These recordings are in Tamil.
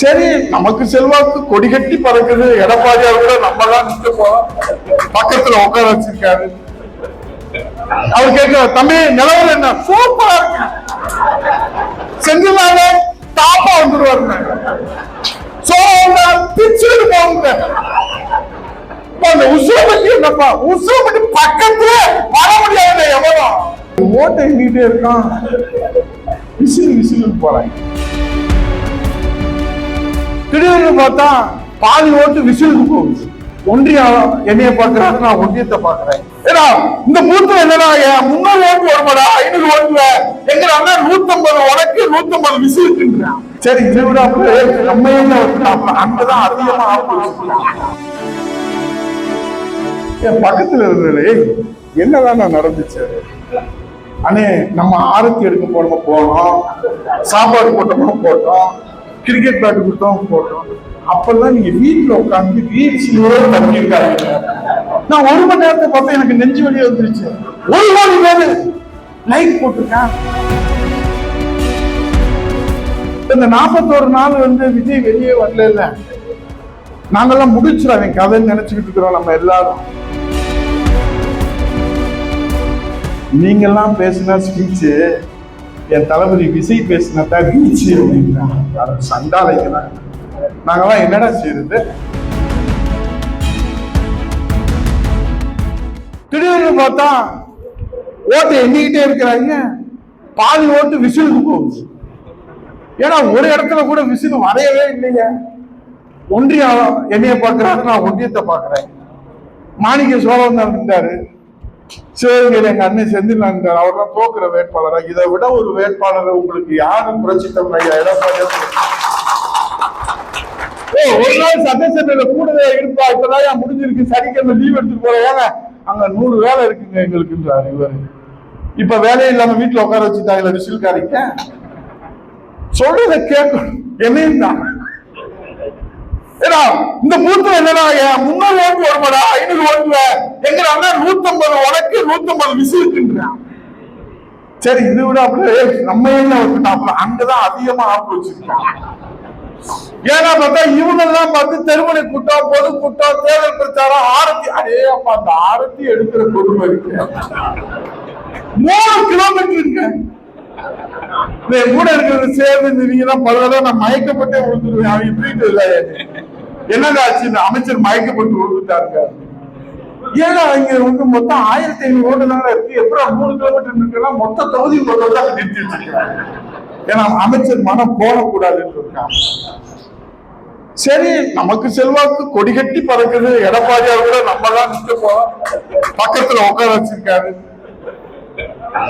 சரி, நமக்கு செல்வாக்கு கொடி கட்டி பறக்குது. எடப்பாடியா கூட நம்ம தான் நிக்க போறோம். பக்கத்துல உட்கார வச்சிருக்காரு. அவர் கேட்க, தம்பி நிலவரம் என்ன? சூப்பரா இருக்கு. செஞ்சுலாங்க டாப்பா வந்துருவாருங்க. பிச்சுட்டு போங்க. உசுரப்பட்டி என்னப்பா? உசுரப்பட்டி பக்கத்துல வர முடியாது. எவ்வளோ ஓட்டை எண்ணிட்டே இருக்கான். விசில் விசில் போறாங்க. திடீர்னு பார்த்தா பாதி ஓட்டு விசிலுக்கு போகுது. ஒன்றியம் என்னைய பாக்குறாரு, நான் ஒன்றியத்தை பாக்குறேன். ஏன்னா இந்த பூத்து என்னடா 300 ஓட்டு வருமாடா, 500 ஓட்டுல எங்கிறாங்க 150 உனக்கு 150 விசிலுக்குன்றான். சரி இதை விட நம்ம அங்கதான் அதிகமா என் பக்கத்துல இருந்தது. என்னதான் நடந்துச்சு அண்ணே? நம்ம ஆரத்தி எடுக்க போனோம், சாப்பாடு போட்டோம், கிரிக்கெட் பேட் கொடுத்தோம் போட்டோம். அப்பெல்லாம் நீங்க வீட்டுல உட்காந்து வீழ்ச்சியோட தங்கியிருக்காங்க. நான் 1 மணி நேரத்தை பார்த்தா எனக்கு நெஞ்சு வலி வந்துருச்சு. 1 கோடி பேரு லைக் போட்டிருக்கேன். இந்த 41 நாள் விஜய் வெளியே வரல இல்ல, நாங்கெல்லாம் முடிச்சிடும் கதைன்னு நினைச்சுக்கிட்டு இருக்கிறோம் நம்ம எல்லாரும். நீங்கெல்லாம் பேசினா ஸ்பீச்சு, என் தளபதி விஜய் பேசினதான் ரீச் அப்படின்றாங்க. சண்டாளைக்குதான் நாங்கெல்லாம் என்னடா செய்யறது? திடீர்னு பார்த்தா ஓட்டு எண்ணிக்கிட்டே இருக்கிறாங்க. பாதி ஓட்டு விசிலுக்கு போகுது. ஏன்னா ஒரு இடத்துல கூட விசில் வரையவே இல்லைங்க. ஒன்றியம் என்னைய பாக்குறாரு, நான் ஒன்றியத்தை பாக்குறேன். மாணிக்க சோழன் இருந்தாரு, சிவகங்கையில எங்க அண்ணன் செந்தில் இருந்தார். அவர் தான் தோக்குற வேட்பாளரா. இதை விட ஒரு வேட்பாளர் உங்களுக்கு யாரும் புரட்சி தமிழ் எடப்பாடி ஒரு நாள் சட்டசபையில கூடவே இருப்பா. இப்பதான் முடிஞ்சிருக்கு, சனிக்கிழமை லீவ் எடுத்துட்டு போறேன். ஏங்க அங்க 100 வேலை இருக்குங்க எங்களுக்குன்றாரு இவரு. இப்ப வேலையை இல்லாம வீட்டுல உட்கார வச்சுட்டாங்க விசில்காரிக்க. சொல்றத கேட்கணும். என்னையும் தான் இந்த பூத்து என்னடா 300 ஓட்டு வருமாடா, 500 ஓட்டுல எங்கிறாங்க 150 உனக்கு 150 விசிலுக்குன்றான். சரி இது விட நம்ம என்ன அங்கதான் அதிகமா ஆப்பு வச்சிருக்காங்க. ஏன்னா பார்த்தா இவங்கெல்லாம் பார்த்து தெருமனை கூட்டம், பொதுக்கூட்டம், தேர்தல் பிரச்சாரம், ஆரத்தி. அதே அப்ப அந்த ஆரத்தி எடுக்கிற கொடுமை இருக்கு. 3 கிலோமீட்டர் இருக்கு. கூட இருக்கிறது சேர்ந்து நீங்க தான் பல தடவை நான் மயக்கப்பட்டே விழுந்துருவேன். அவங்க இப்படிட்டு இல்லை என்னடா ஆச்சு, இந்த அமைச்சர் மயக்கப்பட்டு விழுந்துட்டாருங்க. ஏன்னா இங்க மொத்தம் 1500 ஓட்டு தானே இருக்கு. எப்பறம் 3 கிலோமீட்டர் இருக்குன்னா மொத்த தொகுதி தான் நிறுத்தி வச்சிருக்காங்க. ஏன்னா அமைச்சர் மனம் போடக்கூடாதுன்னு இருக்காங்க. சரி, நமக்கு செல்வாக்கு கொடி கட்டி பறக்குது. எடப்பாடியா கூட நம்ம தான் நிக்க போறோம். பக்கத்துல உட்கார வச்சிருக்காரு.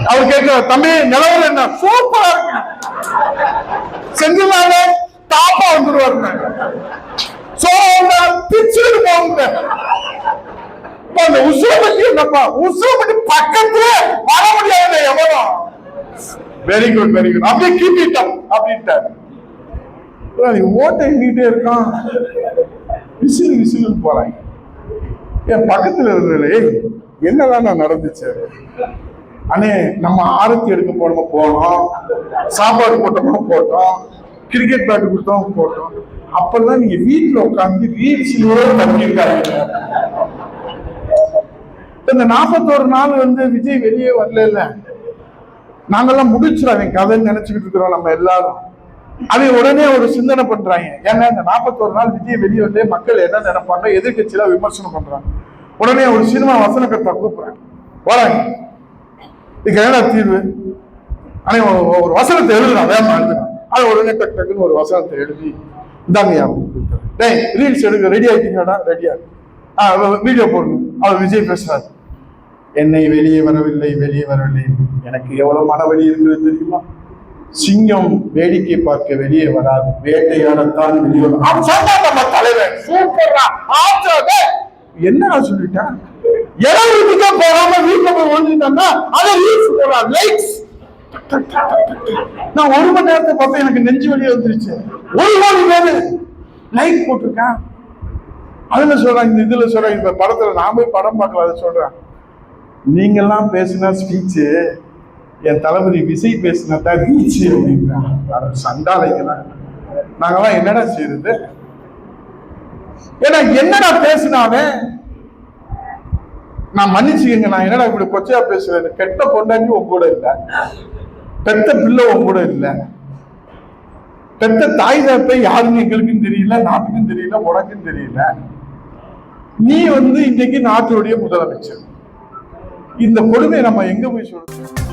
அவர் கேட்க, தம்பி நிலவரம் என்ன? சூப்பரா இருக்கு. செஞ்சுலாங்க டாப்பா வந்துருவாருங்க. பிச்சுட்டு போங்க. உசுரப்பட்டி என்னப்பா? உசுரப்பட்டி பக்கத்துல வர முடியாது. எவ்வளோ வெரி குட் வெரி குட். அப்படியே கீப்பிட்டோம் அப்படின்ட்டாரு. ஓட்டை எண்ணிட்டே இருக்கான். விசில் விசில் போறாங்க. என் பக்கத்துல இருந்தது. என்னதான் நடந்துச்சு அண்ணே? நம்ம ஆரத்தி எடுக்க போனோம், சாப்பாடு போட்டோம், கிரிக்கெட் பேட் கொடுத்தோம் போட்டோம். அப்பெல்லாம் நீங்க வீட்டுல உட்காந்து வீழ்ச்சியோட தங்கியிருக்காங்க. இந்த 41 நாள் விஜய் வெளியே வரல இல்ல, நாங்கெல்லாம் முடிச்சிடும் கதைன்னு நினைச்சுக்கிட்டு இருக்கிறோம் நம்ம எல்லாரும். அதை உடனே ஒரு சிந்தனை பண்றாங்க. ஏன்னா இந்த 41 நாள் விஜய் வெளியே வந்து மக்கள் என்ன நினைப்பாங்க, எதிர்கட்சியில விமர்சனம் பண்றாங்க. உடனே ஒரு சினிமா வசனத்தை கூப்பிடுறாங்க, வராங்க. இதுக்கு என்ன தீர்வு? ஆனா ஒரு வசனத்தை எழுதுறான், வேமா எழுதுறான். அது உடனே டக்குன்னு ஒரு வசனத்தை எழுதி இந்தாங்க ரீல்ஸ் எடுக்க ரெடி ஆயிட்டீங்கடா, ரெடியா வீடியோ போடணும். அவர் விஜய் பேசுறாரு, என்னை வெளியே வரவில்லை, எனக்கு எவ்வளவு மனவெளி இருக்குது தெரியுமா? சிங்கம் வேடிக்கை பார்க்க வெளியே வராது, வேட்டையாடத்தான் வெளியே வரும். நம்ம தலைவர் என்ன சொல்லிட்டான்? இடத்துக்கே போகாம வீட்டுல போய் வந்துட்டாங்கன்னா அதை ரீல்ஸ் போடுறான், லைக்ஸ். நான் 1 மணி நேரத்தை பார்த்தா எனக்கு நெஞ்சு வலியே வந்துருச்சு. 1 கோடி பேரு லைக் போட்டிருக்கேன். அதுல சொல்றாங்க, இந்த இதுல சொல்றாங்க, இந்த படத்துல நான் போய் படம் பார்க்கல, அதை சொல்றேன். நீங்கெல்லாம் பேசினா ஸ்பீச்சு, என் தளபதி விஜய் பேசினதான் ரீச் அப்படின்றான். சண்டாளைக்குதான் நாங்கெல்லாம் என்னடா செய்யறது? ஏன்னா என்னடா பேசினாவே நான் மன்னிச்சுக்கங்க, நான் என்னடா இப்படி கொச்சையா பேசுறேன். கெட்ட பொண்டாட்டி உன் கூட இல்ல, பெத்த பிள்ளை உன் கூட இல்ல, பெத்த தாய் தப்பை யாருன்னு எங்களுக்கும் தெரியல, நாட்டுக்கும் தெரியல, உனக்கும் தெரியல. நீ இன்னைக்கு நாட்டுடைய முதலமைச்சர். இந்த கொடுமை நம்ம எங்க போய் சொல்றது?